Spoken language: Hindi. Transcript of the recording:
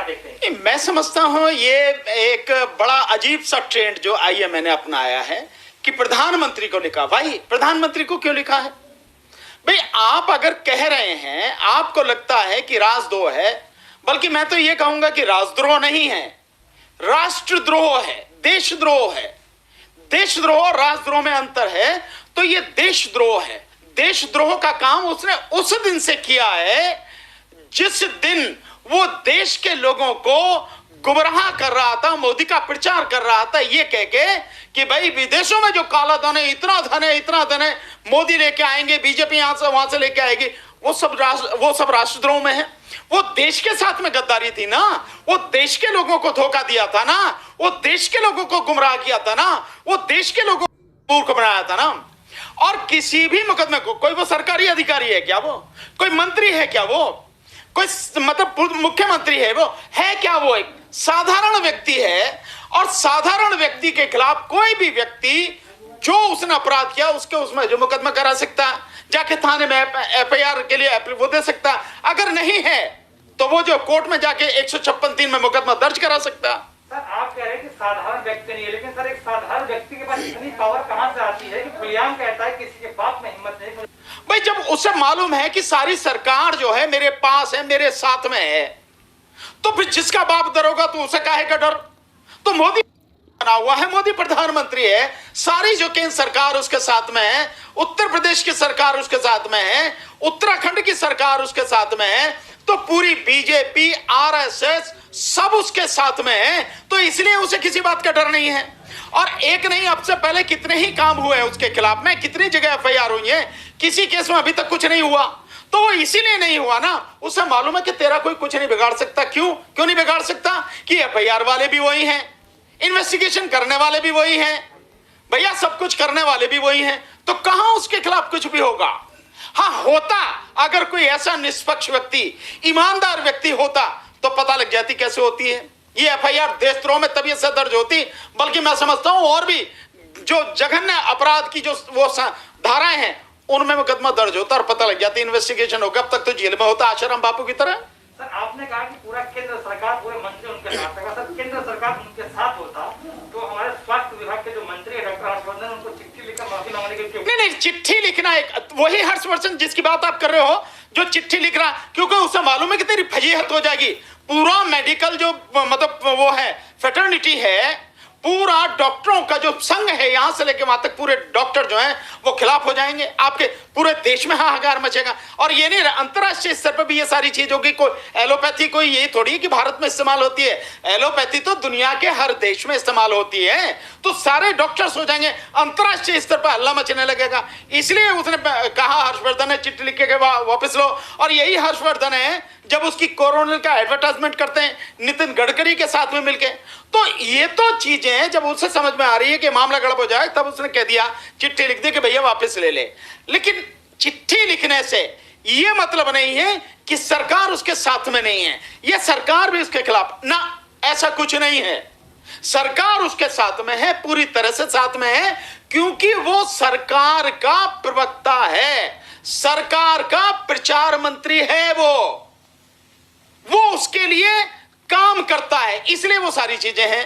देखते हैं? मैं समझता हूं ये एक बड़ा अजीब सा ट्रेंड जो आईएमए ने अपनाया है कि प्रधानमंत्री को लिखा। भाई प्रधानमंत्री को क्यों लिखा है? भाई आप अगर कह रहे हैं, आपको लगता है कि राजद्रोह है, बल्कि मैं तो ये कहूंगा कि राजद्रोह नहीं है, राष्ट्रद्रोह है, देशद्रोह है। देशद्रोह और राजद्रोह में अंतर है। तो ये देशद्रोह है। देशद्रोह का काम उसने उस दिन से किया है जिस दिन वो देश के लोगों को गुमराह कर रहा था, मोदी का प्रचार कर रहा था, ये कह के कि भाई विदेशों में जो काला धन है, इतना धन है, इतना धन है, मोदी लेके आएंगे, बीजेपी यहां से वहां से लेके आएगी। वो सब राष्ट्रद्रोह में है। वो देश के साथ में गद्दारी थी ना, वो देश के लोगों को धोखा दिया था ना, वो देश के लोगों को गुमराह किया था ना, वो देश के लोगों को मूर्ख बनाया था ना। और किसी भी मुकदमे को, कोई वो सरकारी अधिकारी है क्या, वो कोई मंत्री है क्या, वो कोई मतलब मुख्यमंत्री है, वो है क्या, वो एक साधारण व्यक्ति है। और साधारण व्यक्ति के खिलाफ कोई भी व्यक्ति जो उसने अपराध किया उसके उसमें जो मुकदमा करा सकता है, जाके थाने में एफआईआर के लिए वो दे सकता है। अगर नहीं है तो वो जो कोर्ट में जाके 156(3) में मुकदमा दर्ज करा सकता है। सर आप कह रहे हैं कि साधारण व्यक्ति नहीं है, लेकिन सर एक साधारण व्यक्ति के पास इतनी पावर कहां से आती है कि खुलेआम कहता है किसी के बाप में हिम्मत नहीं। भाई जब उसे मालूम है कि सारी सरकार जो है मेरे पास है, मेरे साथ में है, तो फिर जिसका बाप दरोगा तो उसे काहे का डर? तो मोदी बना हुआ है, मोदी प्रधानमंत्री है, सारी जो केंद्र सरकार उसके साथ में है, उत्तर प्रदेश की सरकार उसके साथ में है, उत्तराखंड की सरकार उसके साथ में है, तो पूरी बीजेपी, आरएसएस सब उसके साथ में है। तो इसलिए उसे किसी बात का डर नहीं है। और एक नहीं, अब से पहले कितने ही काम हुए हैं उसके खिलाफ में, कितनी जगह एफआईआर हुई है, किसी केस में अभी तक कुछ नहीं हुआ। तो वो इसीलिए नहीं हुआ ना, उसे मालूम है कि तेरा कोई कुछ नहीं बिगाड़ सकता। क्यों नहीं बिगाड़ सकता? कि एफआईआर वाले भी वही हैं, इन्वेस्टिगेशन करने वाले भी वही हैं, भैया सब कुछ करने वाले भी वही हैं। तो कहां उसके खिलाफ कुछ भी होगा? हाँ होता, अगर कोई ऐसा निष्पक्ष व्यक्ति, ईमानदार व्यक्ति होता तो पता लग जाती कैसे होती है ये एफआईआर। देशद्रोह में तभी से दर्ज होती, बल्कि मैं समझता हूं और भी जो जघन्य अपराध की जो वो धाराएं हैं उनमें मुकदमा दर्ज होता और पता लग जाती, इन्वेस्टिगेशन होगा। अब तक तो जेल में होता आश्रम बापू की तरह। सर आपने कहा कि पूरा केंद्र सरकार, पूरे मंत्री उनके साथ है। सर केंद्र सरकार उनके साथ होता तो हमारे स्वास्थ्य विभाग के जो मंत्री है डॉक्टर हर्षवर्धन, उनको चिट्ठी लिखकर माफी मांगने के नहीं, चिट्ठी लिखना एक वही हर्षवर्धन जिसकी बात आप कर रहे हो, जो चिट्ठी लिख रहा, क्योंकि उसे मालूम है कि तेरी फजीहत हो जाएगी। पूरा मेडिकल जो मतलब वो है फ्रेटर्निटी है, पूरा डॉक्टरों का जो संघ है यहां से लेके वहां तक पूरे डॉक्टर जो हैं वो खिलाफ हो जाएंगे। आपके पूरे देश में हाहाकार मचेगा। और ये नहीं, अंतरराष्ट्रीय स्तर पर भी ये सारी चीज होगी। कोई एलोपैथी कोई यही थोड़ी कि भारत में इस्तेमाल होती है, एलोपैथी तो दुनिया के हर देश में इस्तेमाल होती है। तो सारे डॉक्टर्स हो जाएंगे, अंतरराष्ट्रीय स्तर पर हल्ला मचने लगेगा। इसलिए उसने कहा, हर्षवर्धन ने चिट्ठी लिख के वापस लो। और यही हर्षवर्धन है जब उसकी कोरोना का एडवर्टाइजमेंट करते हैं नितिन गडकरी के साथ में मिलके। तो ये तो चीजें हैं, जब उसे समझ में आ रही है कि मामला गड़बड़ हो जाए तब उसने कह दिया, चिट्ठी लिख दी कि भैया वापस ले ले। लेकिन चिट्ठी लिखने से ये मतलब नहीं है कि सरकार उसके साथ में नहीं है, ये सरकार भी उसके खिलाफ ना, ऐसा कुछ नहीं है। सरकार उसके साथ में है, पूरी तरह से साथ में है, क्योंकि वो सरकार का प्रवक्ता है, सरकार का प्रचार मंत्री है। वो उसके लिए काम करता है, इसलिए वो सारी चीजें हैं।